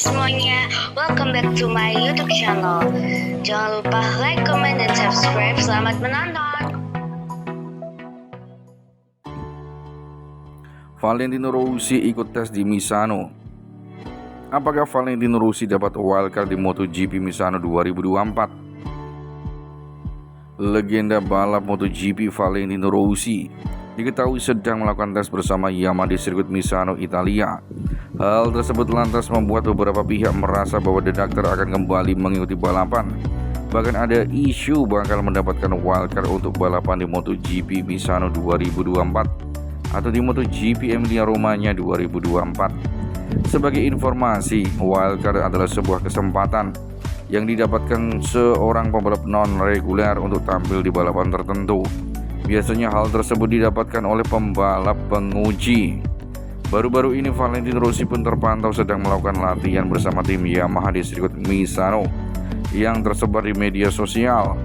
semuanya, welcome back to my YouTube channel. Jangan lupa like, comment, dan subscribe. Selamat menonton. Valentino Rossi ikut tes di Misano. Apakah Valentino Rossi dapat wildcard di MotoGP Misano 2024? Legenda balap MotoGP Valentino Rossi diketahui sedang melakukan tes bersama Yamaha di sirkuit Misano, Italia. Hal tersebut lantas membuat beberapa pihak merasa bahwa The Doctor akan kembali mengikuti balapan. Bahkan ada isu bakal mendapatkan wildcard untuk balapan di MotoGP Misano 2024 atau di MotoGP Emilia-Romagna 2024. Sebagai informasi, wildcard adalah sebuah kesempatan yang didapatkan seorang pembalap non-reguler untuk tampil di balapan tertentu. Biasanya hal tersebut didapatkan oleh pembalap penguji. Baru-baru ini Valentino Rossi pun terpantau sedang melakukan latihan bersama tim Yamaha di sirkuit Misano yang tersebar di media sosial.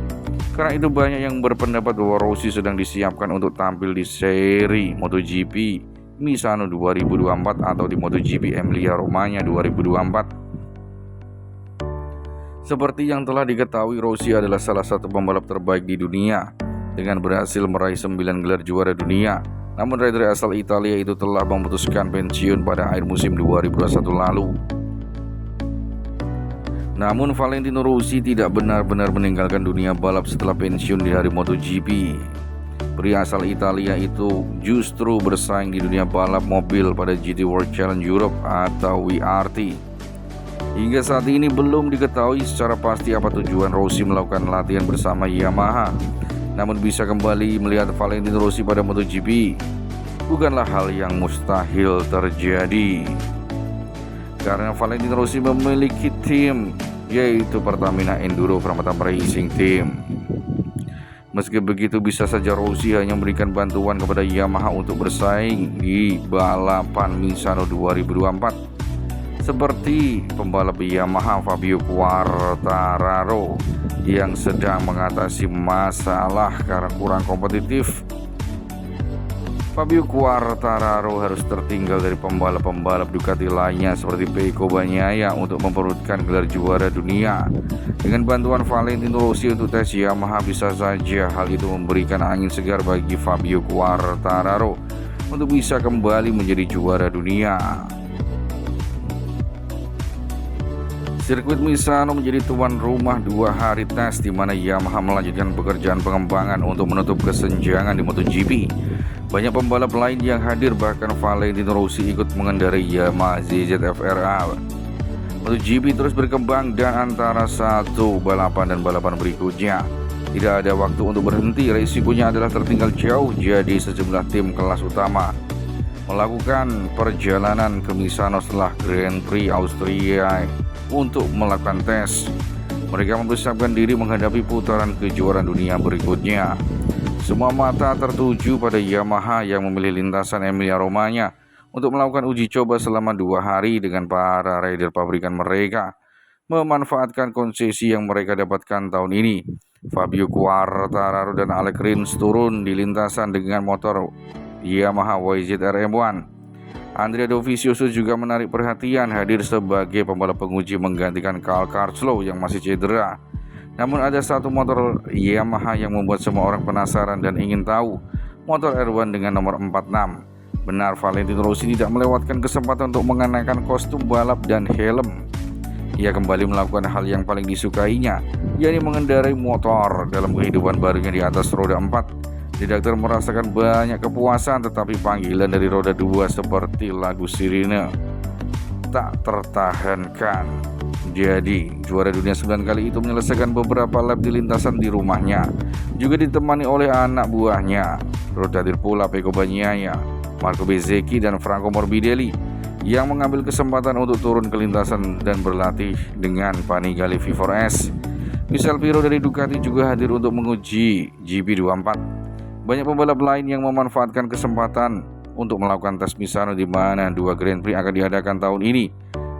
Karena itu banyak yang berpendapat bahwa Rossi sedang disiapkan untuk tampil di seri MotoGP Misano 2024 atau di MotoGP Emilia-Romagna 2024. Seperti yang telah diketahui, Rossi adalah salah satu pembalap terbaik di dunia dengan berhasil meraih 9 gelar juara dunia. Namun rider asal Italia itu telah memutuskan pensiun pada akhir musim 2021 lalu. Namun Valentino Rossi tidak benar-benar meninggalkan dunia balap setelah pensiun di hari MotoGP. Pria asal Italia itu justru bersaing di dunia balap mobil pada GT World Challenge Europe atau WRT. Hingga saat ini belum diketahui secara pasti apa tujuan Rossi melakukan latihan bersama Yamaha. Namun bisa kembali melihat Valentino Rossi pada MotoGP bukanlah hal yang mustahil terjadi. Karena Valentino Rossi memiliki tim, yaitu Pertamina Enduro Pramatan Racing Team. Meski begitu, bisa saja Rossi hanya memberikan bantuan kepada Yamaha untuk bersaing di balapan Misano 2024. Seperti pembalap Yamaha Fabio Quartararo yang sedang mengatasi masalah karena kurang kompetitif. Fabio Quartararo harus tertinggal dari pembalap-pembalap Ducati lainnya seperti Pecco Bagnaia untuk memperebutkan gelar juara dunia. Dengan bantuan Valentino Rossi untuk tes Yamaha, bisa saja hal itu memberikan angin segar bagi Fabio Quartararo untuk bisa kembali menjadi juara dunia. Sirkuit Misano menjadi tuan rumah 2 hari tes di mana Yamaha melanjutkan pekerjaan pengembangan untuk menutup kesenjangan di MotoGP. Banyak pembalap lain yang hadir, bahkan Valentino Rossi ikut mengendarai Yamaha ZZ-FR. MotoGP terus berkembang dan antara satu balapan dan balapan berikutnya tidak ada waktu untuk berhenti. Risikonya adalah tertinggal jauh, jadi sejumlah tim kelas utama melakukan perjalanan ke Misano setelah Grand Prix Austria untuk melakukan tes. Mereka mempersiapkan diri menghadapi putaran kejuaraan dunia berikutnya. Semua mata tertuju pada Yamaha yang memilih lintasan Emilia-Romagna untuk melakukan uji coba selama 2 hari dengan para rider pabrikan mereka, memanfaatkan konsesi yang mereka dapatkan tahun ini. Fabio Quartararo dan Alex Rins turun di lintasan dengan motor Yamaha YZR M1. Andrea Dovizioso juga menarik perhatian, hadir sebagai pembalap penguji menggantikan Cal Crutchlow yang masih cedera. Namun ada satu motor Yamaha yang membuat semua orang penasaran dan ingin tahu, motor R1 dengan nomor 46. Benar, Valentino Rossi tidak melewatkan kesempatan untuk mengenakan kostum balap dan helm. Ia kembali melakukan hal yang paling disukainya, yakni mengendarai motor dalam kehidupan barunya di atas roda 4. The Doctor merasakan banyak kepuasan, tetapi panggilan dari roda 2 seperti lagu Sirine tak tertahankan. Jadi, juara dunia 9 kali itu menyelesaikan beberapa lap di lintasan di rumahnya, juga ditemani oleh anak buahnya. Turut hadir pula Pecco Bagnaia, Marco Bezzecchi, dan Franco Morbidelli yang mengambil kesempatan untuk turun ke lintasan dan berlatih dengan Panigale V4S. Michel Pirro dari Ducati juga hadir untuk menguji GP24. Banyak pembalap lain yang memanfaatkan kesempatan untuk melakukan tes Misano, di mana 2 Grand Prix akan diadakan tahun ini,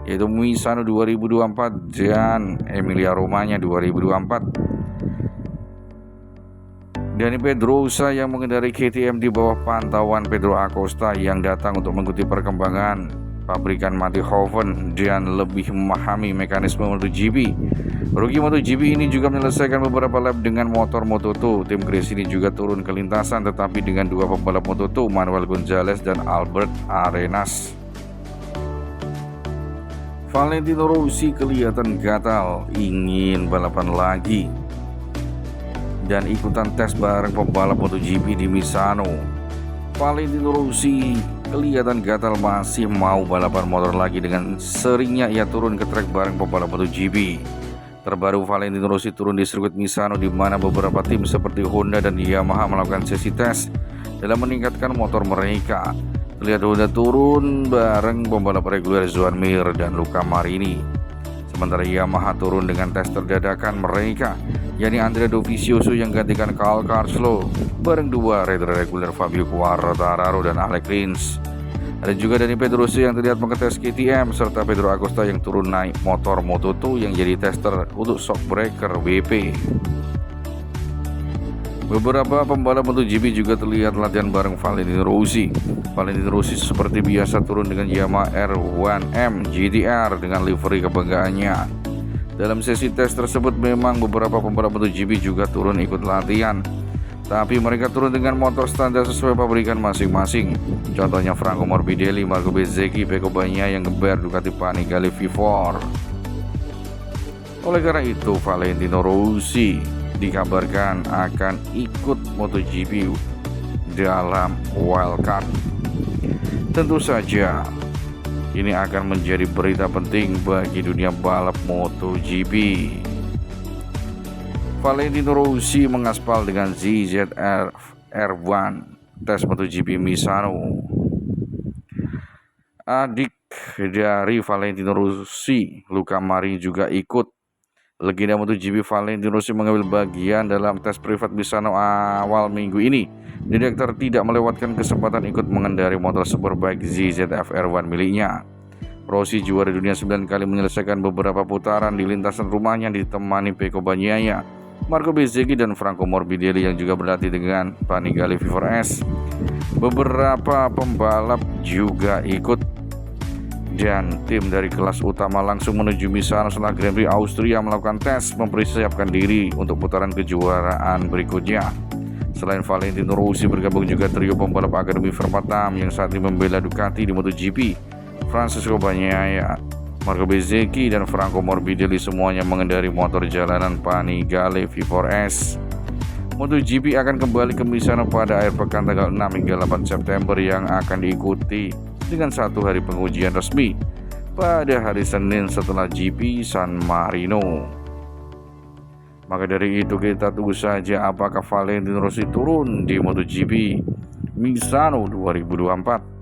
yaitu Misano 2024 dan Emilia-Romagna 2024. Dani Pedrosa yang mengendarai KTM di bawah pantauan Pedro Acosta yang datang untuk mengikuti perkembangan pabrikan Mattighofen dan lebih memahami mekanisme MotoGP. Rookie MotoGP ini juga menyelesaikan beberapa lap dengan motor Moto2. Tim Grace ini juga turun ke lintasan tetapi dengan dua pembalap Moto2, Manuel Gonzalez dan Albert Arenas. Valentino Rossi kelihatan gatal, ingin balapan lagi dan ikutan tes bareng pembalap MotoGP di Misano. Valentino Rossi kelihatan gatal, masih mau balapan motor lagi dengan seringnya ia turun ke trek bareng pembalap MotoGP. Terbaru, Valentino Rossi turun di sirkuit Misano di mana beberapa tim seperti Honda dan Yamaha melakukan sesi tes dalam meningkatkan motor mereka. Terlihat Honda turun bareng pembalap reguler Joan Mir dan Luca Marini. Sementara Yamaha turun dengan tes dadakan mereka, yakni Andrea Dovizioso yang gantikan Cal Crutchlow bareng dua rider reguler Fabio Quartararo dan Alex Rins. Ada juga Dani Pedrosa yang terlihat mengetes KTM serta Pedro Acosta yang turun naik motor Moto2 yang jadi tester untuk shockbreaker WP. Beberapa pembalap MotoGP juga terlihat latihan bareng Valentino Rossi. Valentino Rossi seperti biasa turun dengan Yamaha R1M GTR dengan livery kebanggaannya. Dalam sesi tes tersebut memang beberapa pembalap MotoGP juga turun ikut latihan, tapi mereka turun dengan motor standar sesuai pabrikan masing-masing. Contohnya Franco Morbidelli, Marco Bezzecchi, Pecco Bagnaia yang geber Ducati Panigale V4. Oleh karena itu, Valentino Rossi dikabarkan akan ikut MotoGP dalam wildcard. Tentu saja ini akan menjadi berita penting bagi dunia balap MotoGP. Valentino Rossi mengaspal dengan ZZR R1 tes MotoGP Misano. Adik dari Valentino Rossi, Luca Marini, juga ikut. Legenda MotoGP Valentino Rossi mengambil bagian dalam tes privat Misano awal minggu ini. Direktur tidak melewatkan kesempatan ikut mengendari motor superbike ZZF R1 miliknya. Rossi juara dunia 9 kali menyelesaikan beberapa putaran di lintasan rumahnya ditemani Pecco Bagnaia, Marco Bezzecchi dan Franco Morbidelli yang juga berlatih dengan Panigale V4S. Beberapa pembalap juga ikut dan tim dari kelas utama langsung menuju Misano setelah Grand Prix Austria melakukan tes mempersiapkan diri untuk putaran kejuaraan berikutnya. Selain Valentino Rossi, bergabung juga trio pembalap Akademi Vermatam yang saat ini membela Ducati di MotoGP. Francesco Bagnaia, Marco Bezzecchi dan Franco Morbidelli semuanya mengendari motor jalanan Panigale V4S. MotoGP akan kembali ke Misano pada akhir pekan tanggal 6 hingga 8 September yang akan diikuti dengan satu hari pengujian resmi pada hari Senin setelah GP San Marino. Maka dari itu kita tunggu saja apakah Valentino Rossi turun di MotoGP Misano 2024.